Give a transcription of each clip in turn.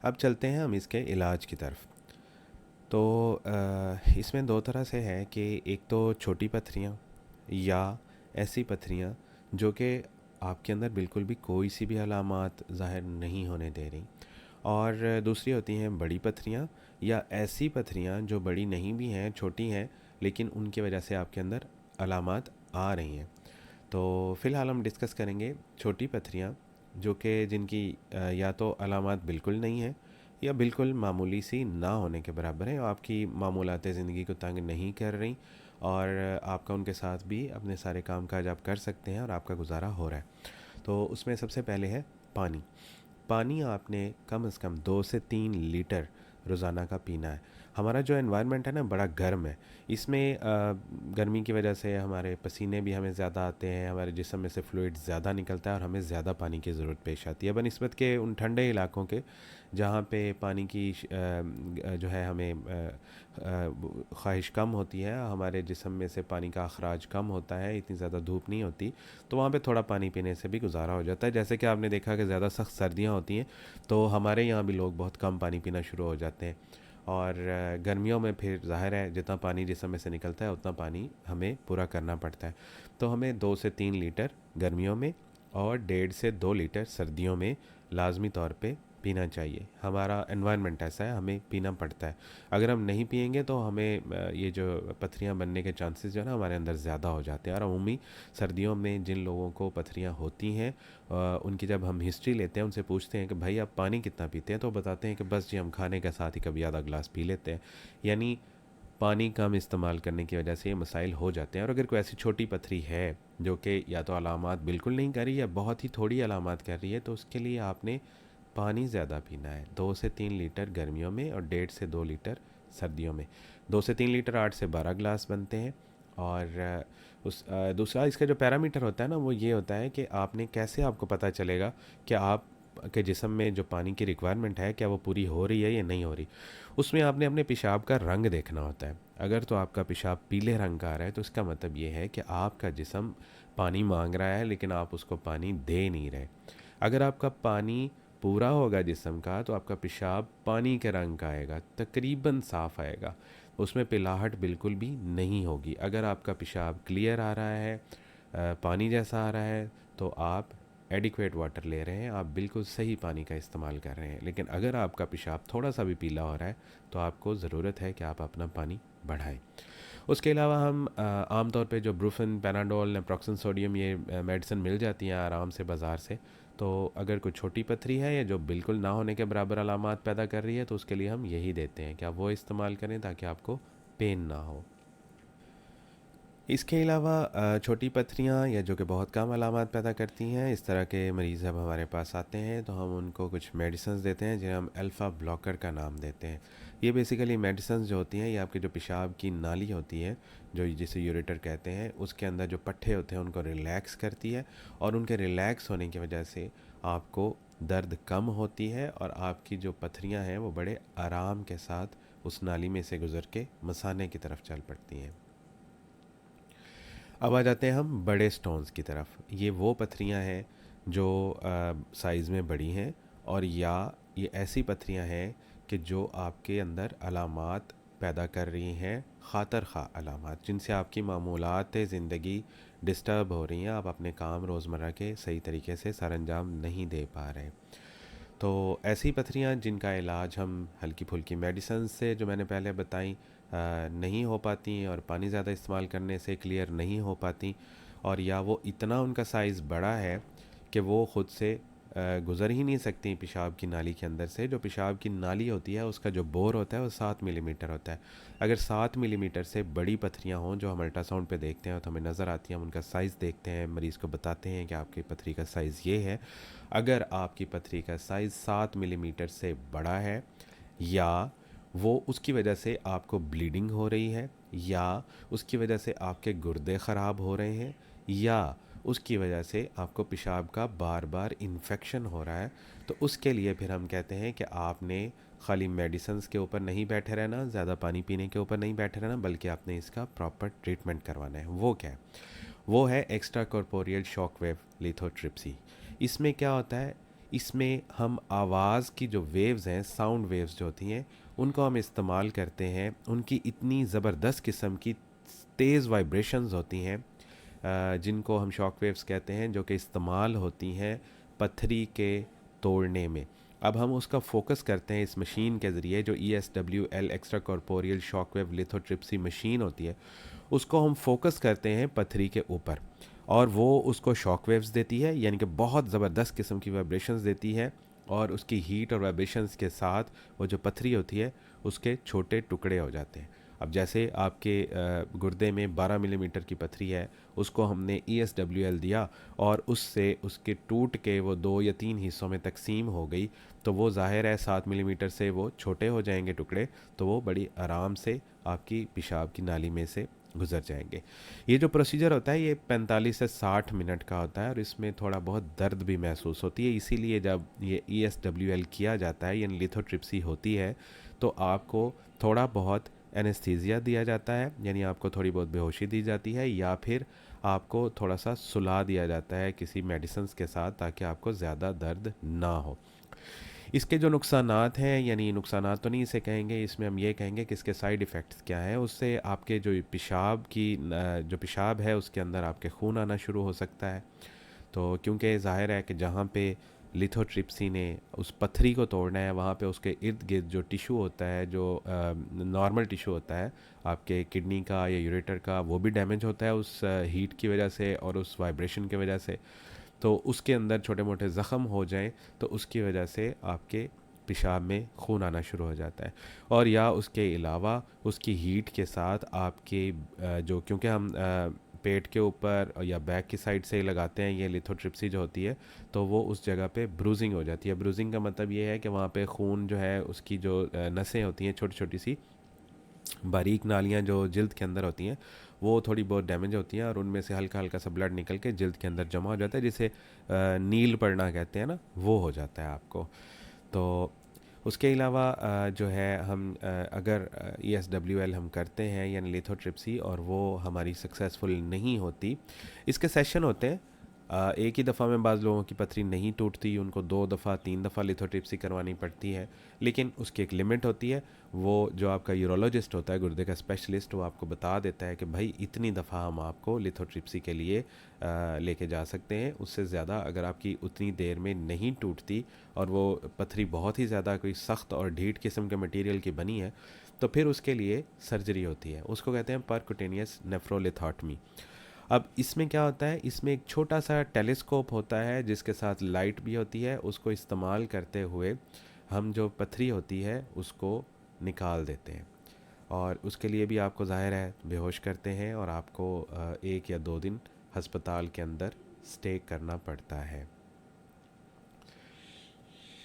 अब चलते हैं हम इसके इलाज की तरफ। तो इसमें दो तरह से है कि एक तो छोटी पथरियाँ या ऐसी पथरियाँ जो कि आपके अंदर बिल्कुल भी कोई सी भी अलामात ज़ाहिर नहीं होने दे रही, और दूसरी होती हैं बड़ी पथरियाँ या ऐसी पथरियाँ जो बड़ी नहीं भी हैं, छोटी हैं, लेकिन उनकी वजह से आपके अंदर अलामात आ रही हैं। तो फ़िलहाल हम डिस्कस करेंगे छोटी पथरियाँ जो कि जिनकी या तो अलामात बिल्कुल नहीं है या बिल्कुल मामूली सी ना होने के बराबर है, आपकी मामूलात ज़िंदगी को तंग नहीं कर रही, और आपका उनके साथ भी अपने सारे काम काज आप कर सकते हैं और आपका गुजारा हो रहा है। तो उसमें सबसे पहले है पानी। पानी आपने कम से कम 2 से 3 लीटर रोज़ाना का पीना है। हमारा जो एनवायरनमेंट है ना बड़ा गर्म है। इसमें गर्मी की वजह से हमारे पसीने भी हमें ज़्यादा आते हैं, हमारे जिस्म में से फ्लूइड ज़्यादा निकलता है और हमें ज़्यादा पानी की ज़रूरत पेश आती है बनिस्बत के उन ठंडे इलाकों के जहाँ पे पानी की जो है हमें ख्वाहिश कम होती है, हमारे जिस्म में से पानी का अखराज कम होता है, इतनी ज़्यादा धूप नहीं होती, तो वहाँ पे थोड़ा पानी पीने से भी गुजारा हो जाता है। जैसे कि आपने देखा कि ज़्यादा सख्त सर्दियाँ होती हैं तो हमारे यहाँ भी लोग बहुत कम पानी पीना शुरू हो जाते हैं, और गर्मियों में फिर ज़ाहिर है जितना पानी जिस्म में से निकलता है उतना पानी हमें पूरा करना पड़ता है। तो हमें 2 से 3 लीटर गर्मियों में और 1.5 से 2 लीटर सर्दियों में लाजमी तौर पे पीना चाहिए। हमारा एनवायरनमेंट ऐसा है, हमें पीना पड़ता है। अगर हम नहीं पिएंगे तो हमें ये जो पथरियाँ बनने के चांसेस जो है ना हमारे अंदर ज़्यादा हो जाते हैं। और अमूमी सर्दियों में जिन लोगों को पथरियाँ होती हैं उनकी जब हम हिस्ट्री लेते हैं, उनसे पूछते हैं कि भाई आप पानी कितना पीते हैं, तो बताते हैं कि बस जी हम खाने के साथ ही कभी आधा गिलास पी लेते हैं। यानी पानी कम इस्तेमाल करने की वजह से ये मसाइल हो जाते हैं। और अगर कोई ऐसी छोटी पथरी है जो कि या तो अलामात बिल्कुल नहीं कर रही या बहुत ही थोड़ी अलामात कर रही है, तो उसके लिए आपने पानी ज़्यादा पीना है। 2 से 3 लीटर गर्मियों में और 1.5 से 2 लीटर सर्दियों में। 2 से 3 लीटर 8 से 12 गिलास बनते हैं। और दूसरा इसका जो पैरामीटर होता है ना वो ये होता है कि आपने कैसे, आपको पता चलेगा कि आप के जिस्म में जो पानी की रिक्वायरमेंट है क्या वो पूरी हो रही है या नहीं हो रही। उसमें आपने अपने पेशाब का रंग देखना होता है। अगर तो आपका पेशाब पीले रंग का आ रहा है तो इसका मतलब ये है कि आपका जिस्म पानी मांग रहा है लेकिन आप उसको पानी दे नहीं रहे। अगर आपका पानी पूरा होगा जिस्म का तो आपका पेशाब पानी के रंग का आएगा, तकरीबन साफ़ आएगा, उसमें पिलाहट बिल्कुल भी नहीं होगी। अगर आपका पेशाब क्लियर आ रहा है, पानी जैसा आ रहा है, तो आप एडिक्वेट वाटर ले रहे हैं, आप बिल्कुल सही पानी का इस्तेमाल कर रहे हैं। लेकिन अगर आपका पेशाब थोड़ा सा भी पीला हो रहा है तो आपको ज़रूरत है कि आप अपना पानी बढ़ाएं। उसके अलावा हम आम तौर पे जो ब्रूफिन, पैनाडोल, नेप्रोक्सन सोडियम, ये मेडिसिन मिल जाती हैं आराम से बाज़ार से। तो अगर कोई छोटी पथरी है या जो बिल्कुल ना होने के बराबर अलामात पैदा कर रही है तो उसके लिए हम यही देते हैं कि आप वो इस्तेमाल करें ताकि आपको पेन ना हो। इसके अलावा छोटी पथरियाँ या जो कि बहुत कम अलामात पैदा करती हैं, इस तरह के मरीज़ जब हमारे पास आते हैं तो हम उनको कुछ मेडिसिन्स देते हैं जिन्हें हम अल्फ़ा ब्लॉकर का नाम देते हैं। ये बेसिकली मेडिसिन्स जो होती हैं ये आपके जो पेशाब की नाली होती है, जो जिसे यूरेटर कहते हैं, उसके अंदर जो पट्टे होते हैं उनको रिलैक्स करती है, और उनके रिलैक्स होने की वजह से आपको दर्द कम होती है और आपकी जो पथरियाँ हैं वो बड़े आराम के साथ उस नाली में से गुज़र के मसाने की तरफ चल पड़ती हैं। अब आ जाते हैं हम बड़े स्टोन्स की तरफ। ये वो पथरियाँ हैं जो साइज़ में बड़ी हैं, और या ये ऐसी पथरियाँ हैं कि जो आपके अंदर अलामात पैदा कर रही हैं, ख़ातर ख़ा अलामात, जिनसे आपकी मामूलात ज़िंदगी डिस्टर्ब हो रही हैं, आप अपने काम रोज़मर्रा के सही तरीके से सरअंजाम नहीं दे पा रहे। तो ऐसी पथरियाँ जिनका इलाज हम हल्की फुल्की मेडिसिन से, जो मैंने पहले बताई, नहीं हो पाती और पानी ज़्यादा इस्तेमाल करने से क्लियर नहीं हो पाती, और या वो इतना उनका साइज़ बड़ा है कि वो ख़ुद से गुज़र ही नहीं सकती पेशाब की नाली के अंदर से। जो पेशाब की नाली होती है उसका जो बोर होता है वो 7 मिलीमीटर होता है। अगर 7 मिलीमीटर से बड़ी पथरियाँ हों जो हम अल्ट्रासाउंड पे देखते हैं तो हमें नज़र आती हैं, हम उनका साइज़ देखते हैं, मरीज़ को बताते हैं कि आपकी पथरी का साइज़ ये है। अगर आपकी पथरी का साइज़ 7 मिलीमीटर से बड़ा है, या वो उसकी वजह से आपको ब्लीडिंग हो रही है, या उसकी वजह से आपके गुर्दे ख़राब हो रहे हैं, या उसकी वजह से आपको पेशाब का बार बार इन्फेक्शन हो रहा है, तो उसके लिए फिर हम कहते हैं कि आपने खाली मेडिसिन्स के ऊपर नहीं बैठे रहना, ज़्यादा पानी पीने के ऊपर नहीं बैठे रहना, बल्कि आपने इसका प्रॉपर ट्रीटमेंट करवाना है। वो क्या है? वो है extra corporeal shock wave lithotripsy. इसमें क्या होता है, इसमें हम आवाज़ की जो वेव्स हैं, साउंड वेव्स जो होती हैं, उनको हम इस्तेमाल करते हैं। उनकी इतनी ज़बरदस्त किस्म की तेज़ वाइब्रेशंस होती हैं, जिनको हम शॉक वेव्स कहते हैं, जो कि इस्तेमाल होती हैं पत्थरी के तोड़ने में। अब हम उसका फोकस करते हैं इस मशीन के ज़रिए, जो ESWL extra corporeal shock wave lithotripsy machine होती है, उसको हम फोकस करते हैं पथरी के ऊपर, और वो उसको शॉक वेव्स देती है, यानी कि बहुत ज़बरदस्त किस्म की वाइब्रेशंस देती है। और उसकी हीट और वाइब्रेशंस के साथ वो जो पथरी होती है उसके छोटे टुकड़े हो जाते हैं। अब जैसे आपके गुर्दे में 12 मिलीमीटर की पथरी है, उसको हमने ESWL दिया और उससे उसके टूट के वो 2 या 3 हिस्सों में तकसीम हो गई, तो वो ज़ाहिर है 7 मिलीमीटर से वो छोटे हो जाएंगे टुकड़े, तो वो बड़ी आराम से आपकी पेशाब की नाली में से गुजर जाएंगे। ये जो प्रोसीजर होता है ये 45 से 60 मिनट का होता है, और इसमें थोड़ा बहुत दर्द भी महसूस होती है। इसीलिए जब ये ESWL किया जाता है, यानी लिथोट्रिप्सी होती है, तो आपको थोड़ा बहुत एनेस्थीसिया दिया जाता है, यानी आपको थोड़ी बहुत बेहोशी दी जाती है, या फिर आपको थोड़ा सा सुला दिया जाता है किसी मेडिसिन के साथ, ताकि आपको ज़्यादा दर्द ना हो। इसके जो नुकसानात हैं, यानी नुकसानात तो नहीं इसे कहेंगे, इसमें हम ये कहेंगे कि इसके साइड इफ़ेक्ट्स क्या हैं। उससे आपके जो पेशाब की जो पेशाब है उसके अंदर आपके खून आना शुरू हो सकता है। तो क्योंकि ज़ाहिर है कि जहाँ पे लिथोट्रिप्सी ने उस पत्थरी को तोड़ना है, वहाँ पे उसके इर्द गिर्द जो टिशू होता है, जो नॉर्मल टिशू होता है आपके किडनी का या यूरेटर का, वो भी डैमेज होता है उस हीट की वजह से और उस वाइब्रेशन की वजह से। तो उसके अंदर छोटे मोटे ज़ख़म हो जाएं, तो उसकी वजह से आपके पेशाब में खून आना शुरू हो जाता है। और या उसके अलावा उसकी हीट के साथ आपके जो, क्योंकि हम पेट के ऊपर या बैक की साइड से लगाते हैं ये लिथोट्रिप्सी जो होती है, तो वो उस जगह पे ब्रूजिंग हो जाती है। ब्रूजिंग का मतलब ये है कि वहाँ पे खून जो है, उसकी जो नसें होती हैं, छोटी छोटी सी बारीक नालियाँ जो जल्द के अंदर होती हैं, वो थोड़ी बहुत डैमेज होती हैं, और उनमें से हल्का हल्का सा ब्लड निकल के जल्द के अंदर जमा हो जाता है, जिसे नील पड़ना कहते हैं ना, वो हो जाता है आपको। तो उसके अलावा जो है हम अगर ESWL हम करते हैं यानी लिथोट्रिप्सी, और वो हमारी सक्सेसफुल नहीं होती, इसके सेशन होते हैं। एक ही दफ़ा में बाज़ लोगों की पथरी नहीं टूटती, उनको 2 दफ़ा 3 दफ़ा लिथोट्रिप्सी करवानी पड़ती है, लेकिन उसकी एक लिमिट होती है। वो जो आपका यूरोलॉजिस्ट होता है, गुर्दे का स्पेशलिस्ट, वो आपको बता देता है कि भाई इतनी दफ़ा हम आपको लिथोट्रिप्सी के लिए लेके जा सकते हैं। उससे ज़्यादा अगर आपकी उतनी देर में नहीं टूटती और वो पथरी बहुत ही ज़्यादा कोई सख्त और ढीठ किस्म के मटेरियल की बनी है, तो फिर उसके लिए सर्जरी होती है, उसको कहते हैं परक्यूटेनियस नेफ्रोलिथोटमी। अब इसमें क्या होता है, इसमें एक छोटा सा टेलीस्कोप होता है जिसके साथ लाइट भी होती है, उसको इस्तेमाल करते हुए हम जो पथरी होती है उसको निकाल देते हैं, और उसके लिए भी आपको ज़ाहिर है बेहोश करते हैं, और आपको 1 या 2 दिन हस्पताल के अंदर स्टे करना पड़ता है।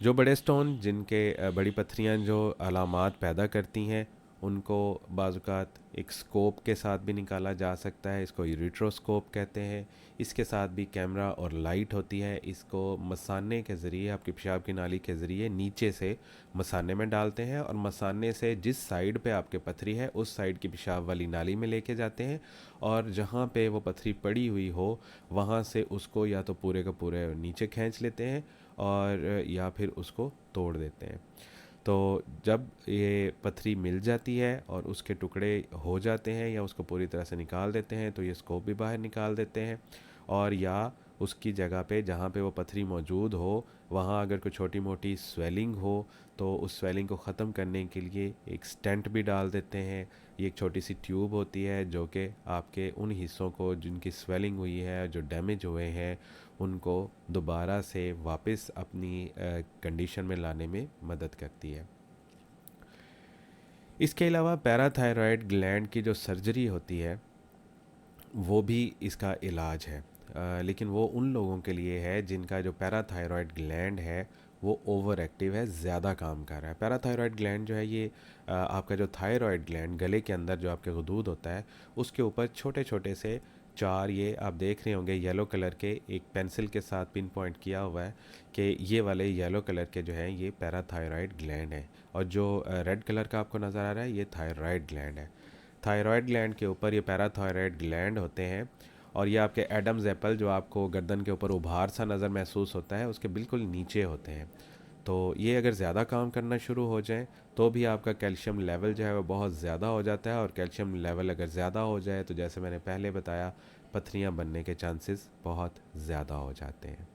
जो बड़े स्टोन, जिनके बड़ी पत्थरियाँ जो अलामात पैदा करती हैं, उनको बाज़ात एक स्कोप के साथ भी निकाला जा सकता है, इसको यूरेट्रोस्कोप कहते हैं। इसके साथ भी कैमरा और लाइट होती है। इसको मसाने के ज़रिए, आपकी पेशाब की नाली के ज़रिए नीचे से मसाने में डालते हैं, और मसाने से जिस साइड पे आपके पथरी है उस साइड की पेशाब वाली नाली में लेके जाते हैं, और जहाँ पे वो पथरी पड़ी हुई हो वहाँ से उसको या तो पूरे का पूरे नीचे खींच लेते हैं, और या फिर उसको तोड़ देते हैं। तो जब ये पथरी मिल जाती है और उसके टुकड़े हो जाते हैं, या उसको पूरी तरह से निकाल देते हैं, तो ये स्कोप भी बाहर निकाल देते हैं। और या उसकी जगह पे जहाँ पे वो पथरी मौजूद हो, वहाँ अगर कोई छोटी मोटी स्वेलिंग हो, तो उस स्वेलिंग को ख़त्म करने के लिए एक स्टेंट भी डाल देते हैं। ये एक छोटी सी ट्यूब होती है जो कि आपके उन हिस्सों को जिनकी स्वेलिंग हुई है, जो डैमेज हुए हैं, उनको दोबारा से वापस अपनी कंडीशन में लाने में मदद करती है। इसके अलावा पैराथायरॉयड ग्लैंड की जो सर्जरी होती है वो भी इसका इलाज है, लेकिन वो उन लोगों के लिए है जिनका जो पैराथायरॉयड ग्लैंड है वो ओवर एक्टिव है, ज़्यादा काम कर रहा है। पैराथायरॉयड ग्लैंड जो है ये आपका जो थायरॉयड ग्लैंड गले के अंदर जो आपके गदूद होता है उसके ऊपर छोटे छोटे से 4, ये आप देख रहे होंगे येलो कलर के, एक पेंसिल के साथ पिन पॉइंट किया हुआ है कि ये वाले येलो कलर के जो हैं ये पैराथायरॉयड ग्लैंड है, और जो रेड कलर का आपको नज़र आ रहा है ये थायरॉयड ग्लैंड है। थायरॉयड ग्लैंड के ऊपर ये पैराथायरॉयड ग्लैंड होते हैं, और ये आपके एडम्स एप्पल जो आपको गर्दन के ऊपर उभार सा नज़र महसूस होता है, उसके बिल्कुल नीचे होते हैं। तो ये अगर ज़्यादा काम करना शुरू हो जाए तो भी आपका कैल्शियम लेवल जो है वो बहुत ज़्यादा हो जाता है, और कैल्शियम लेवल अगर ज़्यादा हो जाए तो जैसे मैंने पहले बताया, पथरियाँ बनने के चांसेस बहुत ज़्यादा हो जाते हैं।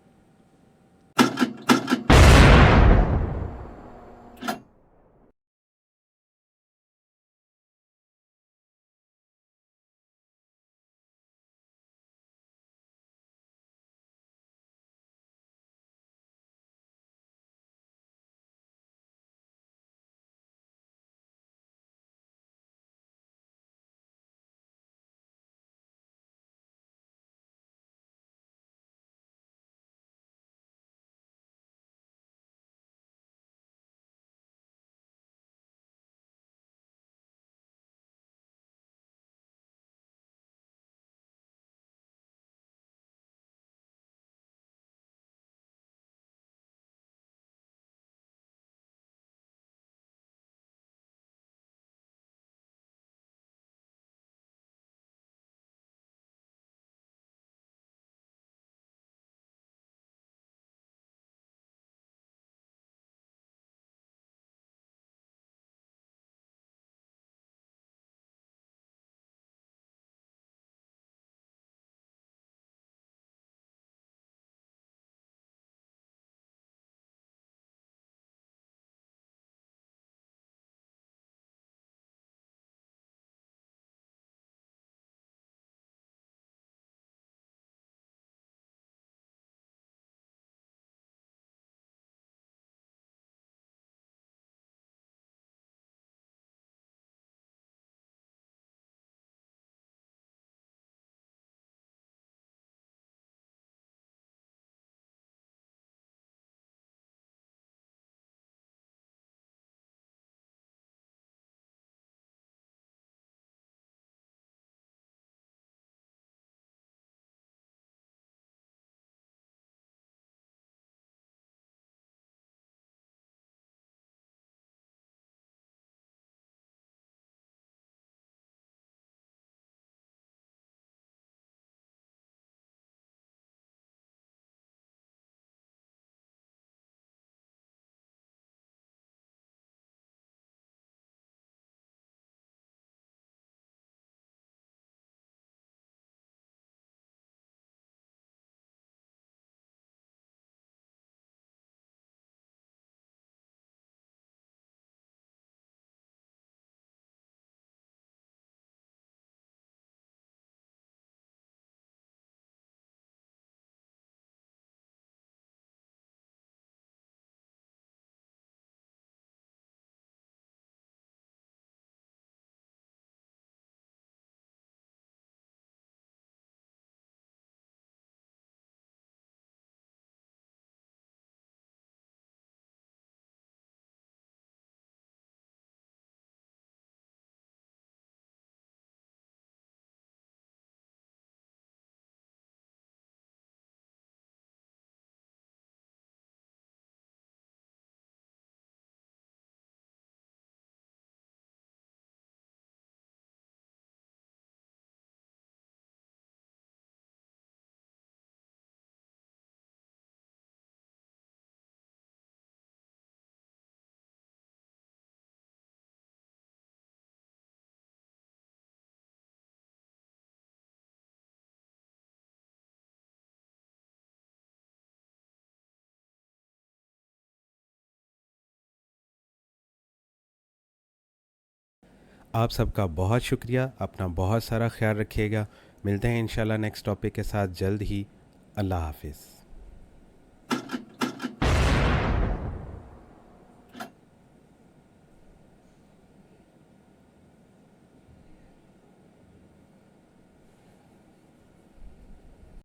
आप सबका बहुत शुक्रिया, अपना बहुत सारा ख्याल रखिएगा। मिलते हैं इंशाल्लाह नेक्स्ट टॉपिक के साथ जल्द ही। अल्लाह हाफिज़।